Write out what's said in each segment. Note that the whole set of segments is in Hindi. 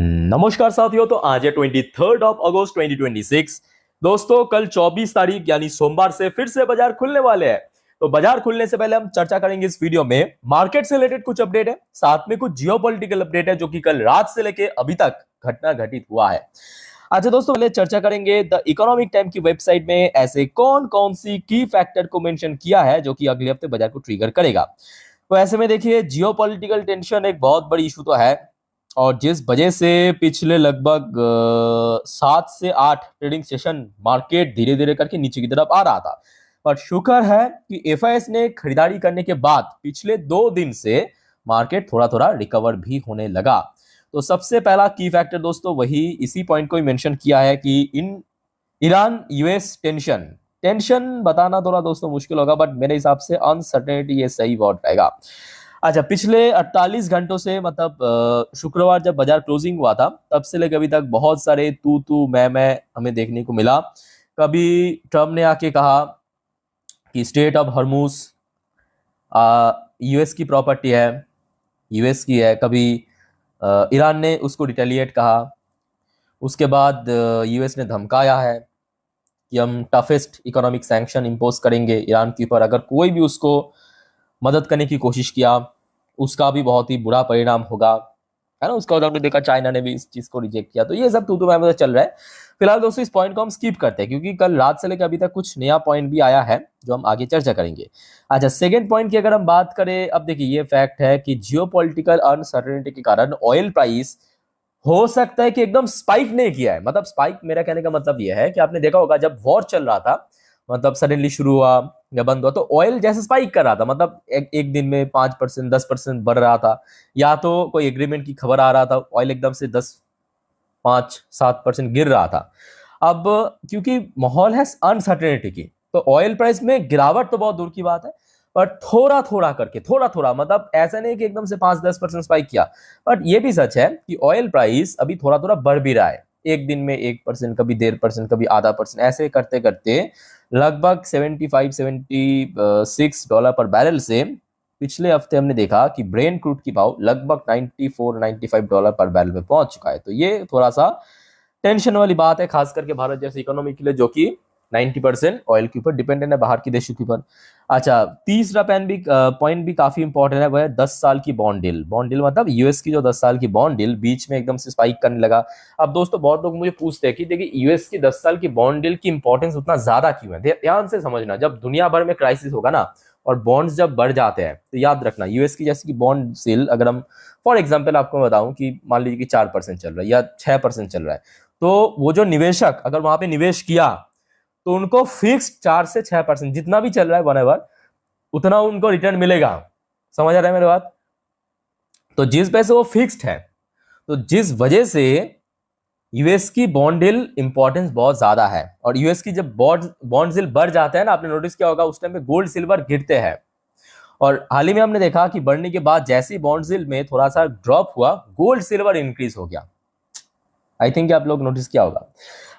नमस्कार साथियों। तो आज है 23 अगस्त 2026। दोस्तों कल 24 तारीख यानी सोमवार से फिर से बाजार खुलने वाले हैं। तो बाजार खुलने से पहले हम चर्चा करेंगे इस वीडियो में मार्केट से रिलेटेड कुछ अपडेट है, साथ में कुछ जियोपॉलिटिकल अपडेट है जो कि कल रात से लेके अभी तक घटना घटित हुआ है। अच्छा दोस्तों, पहले चर्चा करेंगे द इकोनॉमिक टाइम की वेबसाइट में ऐसे कौन कौन सी की फैक्टर को मेंशन किया है जो कि अगले हफ्ते बाजार को ट्रिगर करेगा। तो ऐसे में देखिए, जियोपॉलिटिकल टेंशन एक बहुत बड़ी इशू तो है, और जिस वजह से पिछले लगभग 7 से 8 ट्रेडिंग सेशन मार्केट धीरे धीरे करके नीचे की तरफ आ रहा था। पर शुक्र है कि एफआईएस ने खरीदारी करने के बाद पिछले 2 दिन से मार्केट थोड़ा थोड़ा रिकवर भी होने लगा। तो सबसे पहला की फैक्टर दोस्तों वही इसी पॉइंट को ही मेंशन किया है कि in Iran US tension tension बताना थोड़ा दोस्तों मुश्किल होगा, बट मेरे हिसाब से अनसर्टेनिटी ये सही वर्ड रहेगा। अच्छा, पिछले 48 घंटों से मतलब शुक्रवार जब बाजार क्लोजिंग हुआ था तब से लेकर अभी तक बहुत सारे तू मैं हमें देखने को मिला। कभी ट्रम्प ने आके कहा कि स्टेट ऑफ हॉर्मुज यूएस की प्रॉपर्टी है, यूएस की है। कभी ईरान ने उसको रिटेलिएट कहा। उसके बाद यूएस ने धमकाया है कि हम टफेस्ट इकोनॉमिक सैंक्शन इंपोज करेंगे ईरान के ऊपर, अगर कोई भी उसको मदद करने की कोशिश किया उसका भी बहुत ही बुरा परिणाम होगा, है ना। उसका हमने देखा चाइना ने भी इस चीज को रिजेक्ट किया। तो ये सब तू मैं चल रहा है। फिलहाल दोस्तों इस पॉइंट को हम स्किप करते हैं क्योंकि कल रात से लेकर अभी तक कुछ नया पॉइंट भी आया है जो हम आगे चर्चा करेंगे। अच्छा, सेकंड पॉइंट की अगर हम बात करें, अब देखिए ये फैक्ट है कि जियोपॉलिटिकल अनसर्टेनिटी के कारण ऑयल प्राइस हो सकता है कि एकदम स्पाइक नहीं किया है। मतलब स्पाइक मेरा कहने का मतलब यह है कि आपने देखा होगा जब वॉर चल रहा था, मतलब सडनली शुरू हुआ या बंद हुआ तो ऑयल जैसे स्पाइक कर रहा था, मतलब एक दिन में 5% 10% बढ़ रहा था, या तो कोई एग्रीमेंट की खबर आ रहा था ऑयल एकदम से 10 5 7% गिर रहा था। अब क्योंकि माहौल है अनसर्टेनिटी की, तो ऑयल प्राइस में गिरावट तो बहुत दूर की बात है, पर थोड़ा थोड़ा करके थोड़ा थोड़ा, मतलब ऐसा नहीं कि एकदम से 5 10% स्पाइक किया। बट ये भी सच है कि ऑयल प्राइस अभी थोड़ा थोड़ा बढ़ भी रहा है, एक दिन में 1%, कभी 1.5%, कभी आधा परसेंट, ऐसे करते करते लगभग 75 76 डॉलर पर बैरल से पिछले हफ्ते हमने देखा कि ब्रेन क्रूड की भाव लगभग 94 95 डॉलर पर बैरल में पहुंच चुका है। तो ये थोड़ा सा टेंशन वाली बात है, खास करके भारत जैसे इकोनॉमी के लिए जो कि 90% ऑयल के ऊपर डिपेंडेंट है, बाहर की देशों के ऊपर। अच्छा, तीसरा पॉइंट भी काफी इंपॉर्टेंट है, वह है 10 साल की बॉन्ड डील। बॉन्ड डील मतलब यूएस की जो 10 साल की बॉन्ड डील बीच में एकदम से स्पाइक करने लगा। अब दोस्तों बहुत लोग मुझे पूछते हैं कि देखिए यूएस की 10 साल की बॉन्ड डील की इंपॉर्टेंस उतना ज्यादा क्यों है। ध्यान से समझना, जब दुनिया भर में क्राइसिस होगा ना और बॉन्ड्स जब बढ़ जाते हैं तो याद रखना यूएस की जैसे कि बॉन्ड सेल, अगर हम फॉर एग्जाम्पल आपको बताऊं कि मान लीजिए कि 4% चल रहा है या 6% चल रहा है, तो वो जो निवेशक अगर वहां पे निवेश किया तो उनको फिक्स 4 से 6% जितना भी चल रहा है वन एवर उतना उनको रिटर्न मिलेगा। समझ आ रहा है मेरी बात। तो जिस पैसे वो फिक्स्ड है, तो जिस वजह से यूएस की बॉन्ड डील इंपॉर्टेंस बहुत ज्यादा है। और यूएस की जब बॉन्ड डील बढ़ जाता है ना, आपने नोटिस किया होगा उस टाइम पे गोल्ड सिल्वर गिरते हैं। और हाल ही में हमने देखा कि बढ़ने के बाद जैसे ही बॉन्ड डील में थोड़ा सा ड्रॉप हुआ, गोल्ड सिल्वर इंक्रीज हो गया। आई थिंक आप लोग नोटिस किया होगा।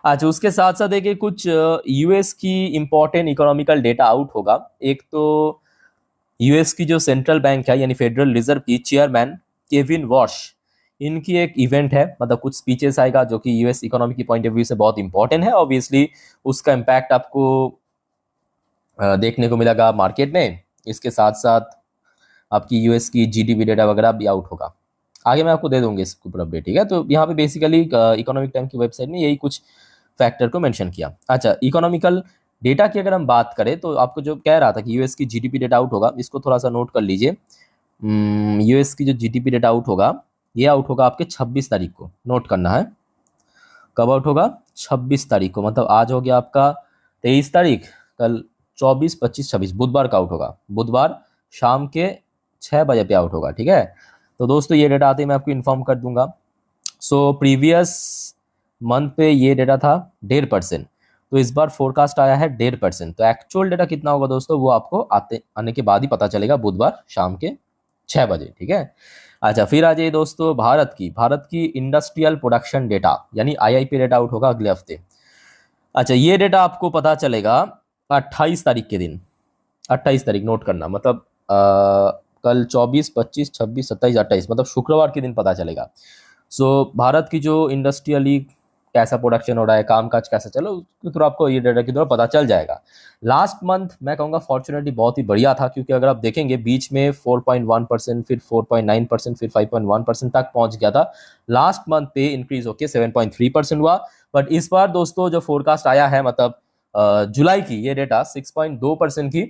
अच्छा, उसके साथ साथ देखिए कुछ यूएस की इंपॉर्टेंट इकोनॉमिकल डेटा आउट होगा। एक तो यूएस की जो सेंट्रल बैंक है यानी फेडरल रिजर्व की चेयरमैन केविन वॉश, इनकी एक इवेंट है, मतलब कुछ स्पीचेस आएगा जो कि यूएस इकोनॉमी की पॉइंट ऑफ व्यू से बहुत इंपॉर्टेंट है। ऑब्वियसली उसका इम्पैक्ट आपको देखने को मिलेगा मार्केट में। इसके साथ साथ आपकी यूएस की जीडीपी डेटा वगैरह भी आउट होगा। आगे मैं आपको दे दूंगी इसके ऊपर अपडेट, ठीक है। तो यहाँ पे बेसिकली इकोनॉमिक टाइम की वेबसाइट ने यही कुछ फैक्टर को मेंशन किया। अच्छा, इकोनॉमिकल डेटा की अगर हम बात करें तो आपको जो कह रहा था कि यूएस की जीडीपी डेटा आउट होगा, इसको थोड़ा सा नोट कर लीजिए। यूएस की जो जीडीपी डेटा आउट होगा, ये आउट होगा आपके 26 तारीख को। नोट करना है कब आउट होगा, 26 तारीख को। मतलब आज हो गया आपका 23 तारीख, कल 24 25 26 बुधवार का आउट होगा। बुधवार शाम के 6 बजे पे आउट होगा, ठीक है। तो दोस्तों ये डेटा आते ही मैं आपको इन्फॉर्म कर दूंगा। सो प्रीवियस मंथ पे ये डेटा था 1.5%, तो इस बार फोरकास्ट आया है 1.5%। तो एक्चुअल डेटा कितना होगा दोस्तों वो आपको आने के बाद ही पता चलेगा, बुधवार शाम के 6 बजे, ठीक है। अच्छा, फिर आ जाइए दोस्तों भारत की इंडस्ट्रियल प्रोडक्शन डेटा यानी आईआईपी डेटा आउट होगा अगले हफ्ते। अच्छा, ये डेटा आपको पता चलेगा 28 तारीख के दिन। 28 तारीख नोट करना, मतलब कल 24 25 26 27 28, मतलब शुक्रवार के दिन पता चलेगा। सो भारत की जो इंडस्ट्रियली कैसा प्रोडक्शन हो रहा है, कामकाज कैसा चलो, उसके थ्रू आपको ये डाटा के द्वारा पता चल जाएगा। लास्ट मंथ मैं कहूँगा फॉर्चुनेटली बहुत ही बढ़िया था, क्योंकि अगर आप देखेंगे बीच में 4.1%, फिर 4.9%, फिर 5.1% तक पहुंच गया था। लास्ट मंथ पे इंक्रीज होकर 7.3% हुआ। बट इस बार दोस्तों जो फोरकास्ट आया है, मतलब जुलाई की ये डेटा 6.2% की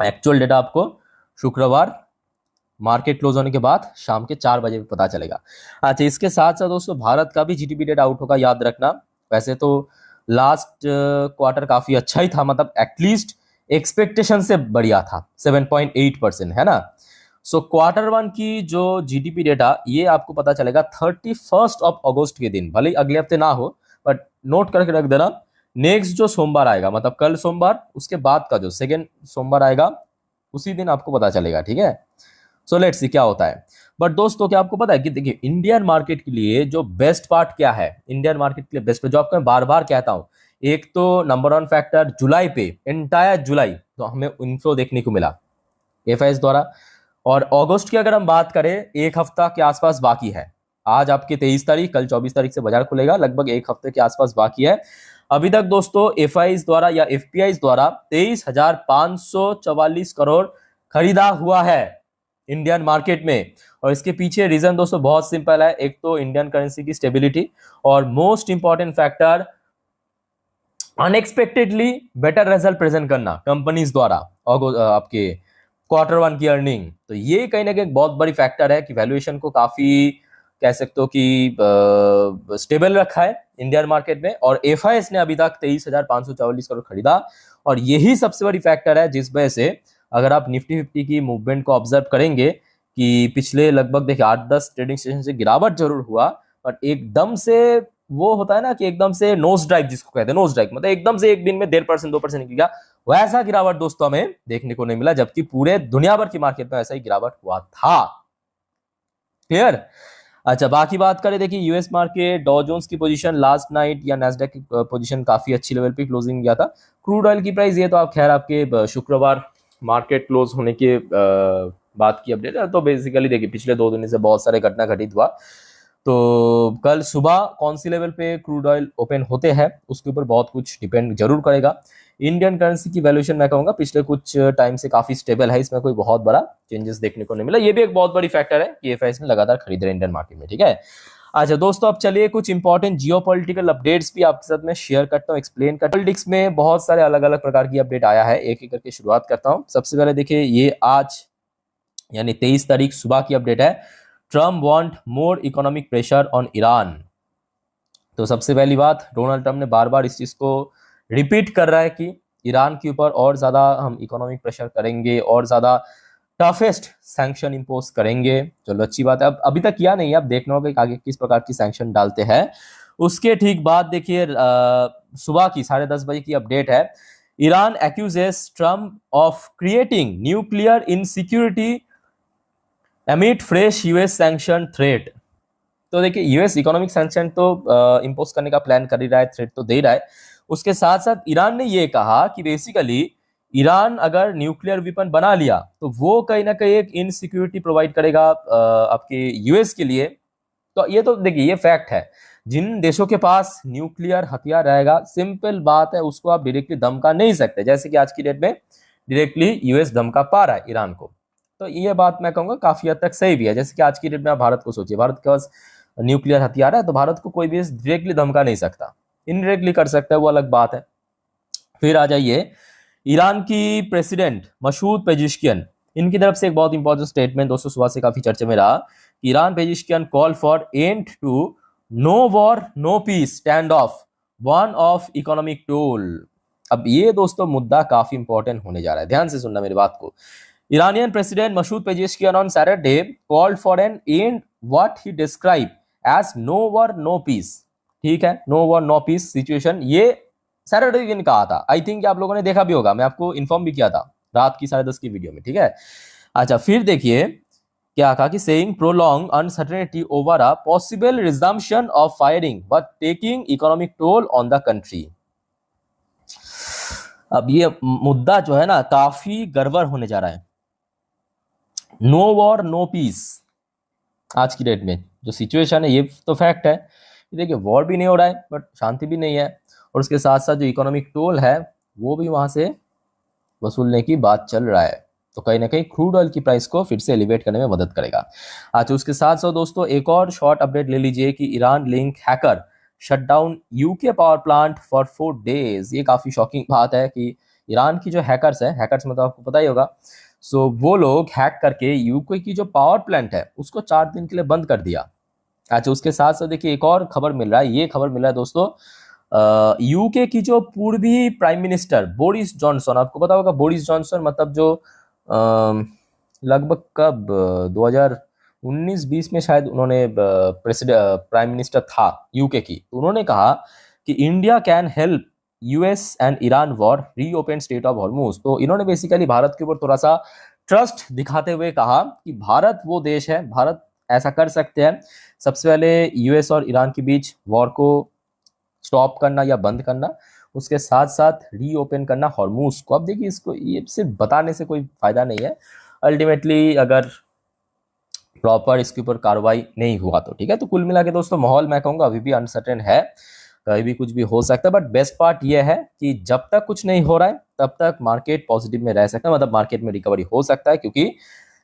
एक्चुअल डेटा आपको शुक्रवार मार्केट क्लोज होने के बाद शाम के 4 बजे पता चलेगा। अच्छा, इसके साथ साथ दोस्तों भारत का भी जीडीपी डेटा आउट होगा, याद रखना। वैसे तो लास्ट क्वार्टर काफी अच्छा ही था, मतलब एटलीस्ट एक्सपेक्टेशन से बढ़िया था, 7.8% है ना। सो क्वार्टर वन की जो जीडीपी डेटा ये आपको पता चलेगा 31 अगस्त के दिन, भले ही अगले हफ्ते ना हो, बट नोट करके रख देना। नेक्स्ट जो सोमवार आएगा, मतलब कल सोमवार, उसके बाद का जो सेकेंड सोमवार आएगा, उसी दिन आपको पता चलेगा, ठीक है। सो लेट्स सी क्या होता है। बट दोस्तों क्या आपको पता है कि देखिए इंडियन मार्केट के लिए जो बेस्ट पार्ट क्या है, इंडियन मार्केट के लिए बेस्ट, जो आपको मैं बार बार कहता हूं, एक तो नंबर वन फैक्टर जुलाई पे, एंटायर जुलाई तो हमें इन्फ्लो देखने को मिला एफआईएस द्वारा। और अगस्त की अगर हम बात करें, एक हफ्ता के आसपास बाकी है। आज आपकी 23 तारीख, कल 24 तारीख से बाजार खुलेगा, लगभग एक हफ्ते के आसपास बाकी है। अभी तक दोस्तों एफआईएस द्वारा या एफपीआई द्वारा 23,544 करोड़ खरीदा हुआ है इंडियन मार्केट में। और इसके पीछे रीजन दोस्तों बहुत सिंपल है, एक तो इंडियन करेंसी की स्टेबिलिटी, और most important factor unexpectedly better result present करना कंपनीज द्वारा आपके क्वार्टर वन की अर्निंग। तो ये कहीं ना कहीं बहुत बड़ी फैक्टर है कि वैल्यूएशन को काफी कह सकते हो कि स्टेबल रखा है इंडियन मार्केट में। और एफआईएस ने अभी तक 23,544 करोड़ खरीदा, और यही सबसे बड़ी फैक्टर है जिस वजह से अगर आप निफ्टी 50 की मूवमेंट को ऑब्जर्व करेंगे कि पिछले लगभग देखिए 8-10 ट्रेडिंग सेशन से गिरावट जरूर हुआ, बट एकदम से वो होता है ना कि एकदम से नोज ड्राइव जिसको कहते हैं, नोज ड्राइव मतलब एकदम से एक दिन में 1.5% 2% निकल गया, वैसा गिरावट दोस्तों हमें देखने को नहीं मिला, जबकि पूरे दुनिया भर की मार्केट में ऐसा ही गिरावट हुआ था। क्लियर। अच्छा, बाकी बात करें, देखिए यूएस मार्केट, डॉ जोन्स की पोजीशन लास्ट नाइट या नैस्डैक की पोजीशन काफी अच्छी लेवल पे क्लोजिंग गया था। क्रूड ऑयल की प्राइस ये तो आप खैर आपके शुक्रवार मार्केट क्लोज होने के बात की अपडेट है। तो बेसिकली देखिए पिछले 2 दिन से बहुत सारे घटना घटित हुआ, तो कल सुबह कौन सी लेवल पे क्रूड ऑयल ओपन होते हैं उसके ऊपर बहुत कुछ डिपेंड जरूर करेगा। इंडियन करेंसी की वैल्यूएशन मैं कहूंगा पिछले कुछ टाइम से काफी स्टेबल है, इसमें कोई बहुत बड़ा चेंजेस देखने को नहीं मिला। ये भी एक बहुत बड़ी फैक्टर है कि एफआईएस ने लगातार खरीद रहे इंडियन मार्केट में, ठीक है। अच्छा दोस्तों, अब चलिए कुछ इंपॉर्टेंट जियोपॉलिटिकल अपडेट्स भी आपके साथ में शेयर करता हूँ, एक्सप्लेन करता हूँ। पॉलिटिक्स में बहुत सारे अलग अलग प्रकार की अपडेट आया है, एक एक करके शुरुआत करता हूँ। सबसे पहले देखिए ये आज यानी 23 तारीख सुबह की अपडेट है। Trump want more economic pressure on Iran. तो सबसे पहली बात, डोनाल्ड ट्रम्प ने बार बार इस चीज को रिपीट कर रहा है कि ईरान के ऊपर और ज्यादा हम इकोनॉमिक प्रेशर करेंगे और ज्यादा टफेस्ट सैंक्शन इंपोज करेंगे। चलो अच्छी बात है, अब अभी तक किया नहीं है, अब देखना होगा कि आगे किस प्रकार की सैंक्शन डालते हैं। उसके ठीक बाद देखिए सुबह की 10:30 बजे की अपडेट है। Iran accuses Trump of creating nuclear insecurity amid fresh US sanction threat. तो देखिए यूएस इकोनॉमिक सैंक्शन तो इंपोज करने का प्लान कर ही रहा है, थ्रेट तो दे रहा है। उसके साथ साथ ईरान ने ये कहा कि बेसिकली ईरान अगर न्यूक्लियर वेपन बना लिया तो वो कहीं ना कहीं एक इनसिक्योरिटी प्रोवाइड करेगा आपके यूएस के लिए। तो ये तो देखिए ये फैक्ट है, जिन देशों के पास न्यूक्लियर हथियार रहेगा, सिंपल बात है, उसको आप डायरेक्टली धमका नहीं सकते, जैसे कि आज की डेट में डायरेक्टली यूएस धमका पा रहा है ईरान को। तो ये बात मैं कहूंगा काफी हद तक सही भी है। जैसे कि आज की डेट में आप भारत को सोचिए, भारत के पास न्यूक्लियर हथियार है तो भारत को कोई भी डायरेक्टली धमका नहीं सकता, इनडायरेक्टली कर सकता है, वो अलग बात है। फिर आ जाइए ईरान की प्रेसिडेंट मसूद पेजिशकियन, इनकी तरफ से एक बहुत इंपॉर्टेंट स्टेटमेंट दोस्तों सुबह से काफी चर्चे में रहा। Iran Pezeshkian call for end to no war no peace stand off one of economic tool. अब ये दोस्तों मुद्दा काफी इंपॉर्टेंट होने जा रहा है, ध्यान से सुनना मेरी बात को। Iranian President Masoud Pezeshkian on Saturday called for an end what he described as no war no peace। ठीक है, no war no peace situation ये सैटरडे के दिन कहा था। आई थिंक आप लोगों ने देखा भी होगा, मैं आपको इन्फॉर्म भी किया था रात की 10:30 की वीडियो में, ठीक है। अच्छा फिर देखिए क्या कहा कि saying prolong uncertainty over a possible resumption of firing but taking economic toll on the country. अब ये मुद्दा जो है ना काफी गड़बड़ होने जा रहा है। नो वॉर नो पीस आज की डेट में, जो सिचुएशन है ये तो फैक्ट है। देखिए वॉर भी नहीं हो रहा है बट शांति भी नहीं है, और उसके साथ साथ जो इकोनॉमिक टोल है वो भी वहाँ से वसूलने की बात चल रहा है। तो कहीं ना कहीं क्रूड ऑयल की प्राइस को फिर से एलिवेट करने में मदद करेगा। अच्छा, उसके साथ साथ दोस्तों एक और शॉर्ट अपडेट ले लीजिए कि Iran link hacker shut down UK power plant for 4 days। ये काफ़ी शॉकिंग बात है कि ईरान की जो हैकर्स हैं, हैकर्स में तो आपको पता ही होगा, सो वो लोग हैक करके यूके की जो पावर प्लांट है उसको 4 दिन के लिए बंद कर दिया। अच्छा, उसके साथ साथ देखिए एक और खबर मिल रहा है, ये खबर मिल रहा है दोस्तों, यूके की जो पूर्वी प्राइम मिनिस्टर बोरिस जॉनसन, आपको पता होगा बोरिस जॉनसन मतलब जो लगभग कब 2019-20 में शायद उन्होंने प्रेसिडेंट प्राइम मिनिस्टर था यूके की, तो उन्होंने कहा कि India can help US and Iran war reopen state of Hormuz. तो इन्होंने बेसिकली भारत के ऊपर थोड़ा सा ट्रस्ट दिखाते हुए कहा कि भारत वो देश है, भारत ऐसा कर सकते हैं, सबसे पहले यूएस और ईरान के बीच वॉर को स्टॉप करना या बंद करना, उसके साथ साथ रीओपन करना हॉर्मुज को। अब देखिए इसको ये सिर्फ बताने से कोई फायदा नहीं है, अल्टीमेटली अगर प्रॉपर इसके ऊपर कार्रवाई नहीं हुआ तो ठीक है। तो कुल मिला के दोस्तों माहौल मैं कहूँगा अभी भी अनसर्टेन है, कहीं भी कुछ भी हो सकता है, बट बेस्ट पार्ट ये है कि जब तक कुछ नहीं हो रहा है तब तक मार्केट पॉजिटिव में रह सकता है, मतलब मार्केट में रिकवरी हो सकता है क्योंकि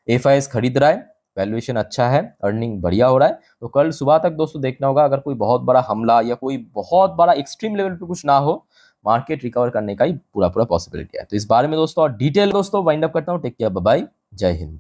एफआईएस खरीद रहा है, वैल्यूएशन अच्छा है, अर्निंग बढ़िया हो रहा है। तो कल सुबह तक दोस्तों देखना होगा, अगर कोई बहुत बड़ा हमला या कोई बहुत बड़ा एक्सट्रीम लेवल पे कुछ ना हो, मार्केट रिकवर करने का ही पूरा पूरा पॉसिबिलिटी है। तो इस बारे में दोस्तों और डिटेल दोस्तों वाइंड अप करता हूँ। टेक केयर, बाय बाय, जय हिंद।